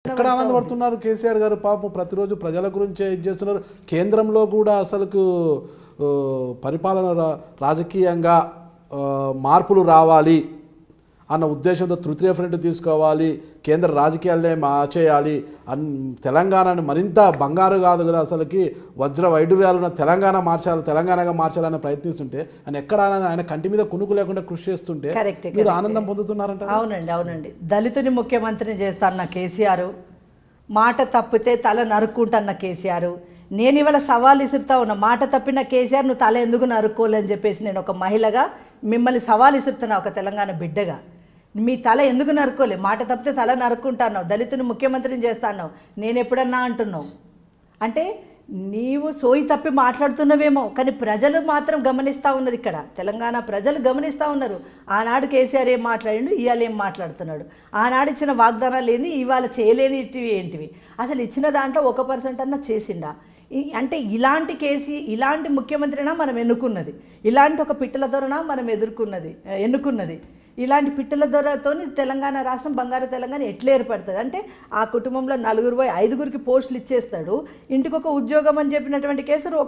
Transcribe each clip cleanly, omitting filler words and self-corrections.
ఎక్కడ ఆనందపడుతున్నారు కేసీఆర్ గారు? పాపం ప్రతిరోజు ప్రజల గురించే ఇది చేస్తున్నారు. కేంద్రంలో కూడా అసలుకు పరిపాలన రాజకీయంగా మార్పులు రావాలి అన్న ఉద్దేశంతో తృతీయ ఫ్రంట్ తీసుకోవాలి, కేంద్ర రాజకీయాలనే మార్చేయాలి, తెలంగాణను మరింత బంగారు కాదు కదా అసలుకి వజ్ర వైడూర్యాలున్న తెలంగాణగా మార్చాలని ప్రయత్నిస్తుంటే ఆయన ఎక్కడ ఆయన కంటి మీద కునుకు లేకుండా కృషి చేస్తుంటే మీరు ఆనందం పొందుతున్నారంట. అవునండి. దళితుని ముఖ్యమంత్రిని చేస్తాన్న కేసీఆర్, మాట తప్పితే తల నరుక్కుంటున్న కేసీఆర్. నేను ఇవాళ సవాల్ ఇసురుతా ఉన్నా, మాట తప్పిన కేసీఆర్ నువ్వు తల ఎందుకు నరుక్కోలేని చెప్పేసి నేను ఒక మహిళగా మిమ్మల్ని సవాల్ ఇసురుతున్నా, ఒక తెలంగాణ బిడ్డగా. మీ తల ఎందుకు నరుక్కోలే? మాట తప్పితే తల నరుక్కుంటున్నావు, దళితుని ముఖ్యమంత్రిని చేస్తాన్నావు, నేను ఎప్పుడన్నా అంటున్నావు అంటే నీవు సోయి తప్పి మాట్లాడుతున్నావేమో, కానీ ప్రజలు మాత్రం గమనిస్తూ ఉన్నారు. ఇక్కడ తెలంగాణ ప్రజలు గమనిస్తూ ఉన్నారు. ఆనాడు కేసీఆర్ ఏం మాట్లాడిండు, ఇవాళ ఏం మాట్లాడుతున్నాడు, ఆనాడు ఇచ్చిన వాగ్దానాలు ఏంది, ఇవాళ చేయలేనిటివి ఏంటివి, అసలు ఇచ్చిన దాంట్లో 1% అన్నా చేసిండా? అంటే ఇలాంటి ముఖ్యమంత్రినా మనం ఎన్నుకున్నది, ఇలాంటి ఒక పిట్టల ధోరణా మనం ఎన్నుకున్నది. ఇలాంటి పిట్టల ధరతో తెలంగాణ రాష్ట్రం బంగారు తెలంగాణ ఎట్లా ఏర్పడుతుంది అంటే ఆ కుటుంబంలో 5 పోస్టులు ఇచ్చేస్తాడు, ఇంటికి ఒక ఉద్యోగం అని చెప్పినటువంటి కేసులు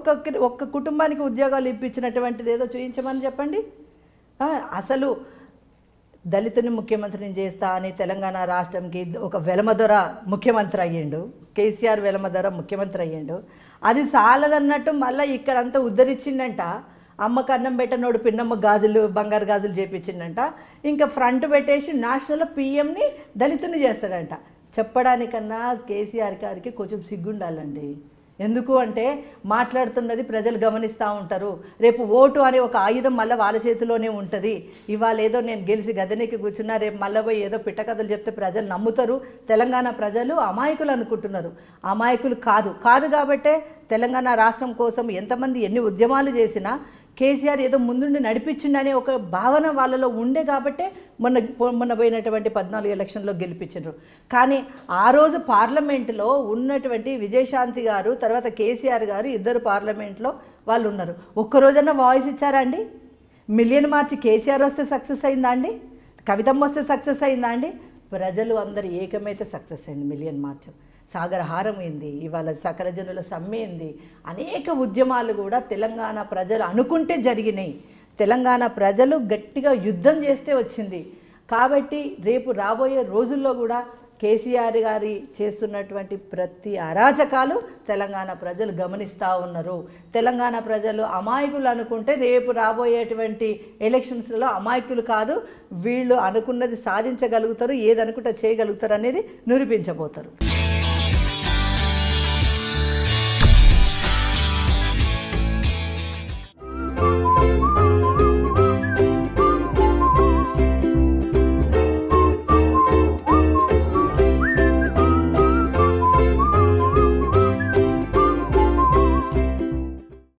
ఒక్క కుటుంబానికి ఉద్యోగాలు ఇప్పించినటువంటిది ఏదో చూపించమని చెప్పండి. అసలు దళితుని ముఖ్యమంత్రిని చేస్తా అని తెలంగాణ రాష్ట్రంకి ఒక వెలమదొర ముఖ్యమంత్రి అయ్యిండు, కేసీఆర్ వెలమదొర ముఖ్యమంత్రి అయ్యిండు. అది చాలదన్నట్టు మళ్ళీ ఇక్కడంతా ఉద్ధరించిండంట. అమ్మకు అన్నం పెట్టనోడు పిన్నమ్మ బంగారు గాజులు చేపించిండంట. ఇంకా ఫ్రంట్ పెట్టేసి నేషనల్లో పిఎంని దళితుని చేస్తాడంట. చెప్పడానికన్నా కేసీఆర్ గారికి కొంచెం సిగ్గుండాలండి. ఎందుకు అంటే మాట్లాడుతున్నది ప్రజలు గమనిస్తూ ఉంటారు. రేపు ఓటు అనే ఒక ఆయుధం మళ్ళీ వాళ్ళ చేతిలోనే ఉంటుంది. ఇవాళ ఏదో నేను గెలిచి గద్దెనెక్కి కూర్చున్నా, రేపు మళ్ళీ పోయి ఏదో పిట్టకథలు చెప్తే ప్రజలు నమ్ముతారు. తెలంగాణ ప్రజలు అమాయకులు అనుకుంటున్నారు. అమాయకులు కాదు కాబట్టే తెలంగాణ రాష్ట్రం కోసం ఎంతమంది ఎన్ని ఉద్యమాలు చేసినా కేసీఆర్ ఏదో ముందుండి నడిపించిండనే ఒక భావన వాళ్ళలో ఉండే కాబట్టే మొన్న పోయినటువంటి 14 ఎలక్షన్లో గెలిపించారు. కానీ ఆ రోజు పార్లమెంటులో ఉన్నటువంటి విజయశాంతి గారు, తర్వాత కేసీఆర్ గారు ఇద్దరు పార్లమెంట్లో వాళ్ళు ఉన్నారు. ఒక్కరోజన్నా వాయిస్ ఇచ్చారా అండి? మిలియన్ మార్చి కేసీఆర్ వస్తే సక్సెస్ అయిందా అండి? కవితమ్మ వస్తే సక్సెస్ అయిందా అండి? ప్రజలు అందరు ఏకమైతే సక్సెస్ అయింది మిలియన్ మార్చ్. సాగరహారం ఏంది, ఇవాళ సకల జనుల సమ్మె ఏంది, అనేక ఉద్యమాలు కూడా తెలంగాణ ప్రజలు అనుకుంటే జరిగినాయి. తెలంగాణ ప్రజలు గట్టిగా యుద్ధం చేస్తే వచ్చింది. కాబట్టి రేపు రాబోయే రోజుల్లో కూడా కేసీఆర్ గారి చేస్తున్నటువంటి ప్రతి అరాచకాలు తెలంగాణ ప్రజలు గమనిస్తూ ఉన్నారు. తెలంగాణ ప్రజలు అమాయకులు అనుకుంటే రేపు రాబోయేటువంటి ఎలక్షన్స్లో అమాయకులు కాదు, వీళ్ళు అనుకున్నది సాధించగలుగుతారు, ఏదనుకుంటే చేయగలుగుతారు అనేది నిరూపించబోతారు.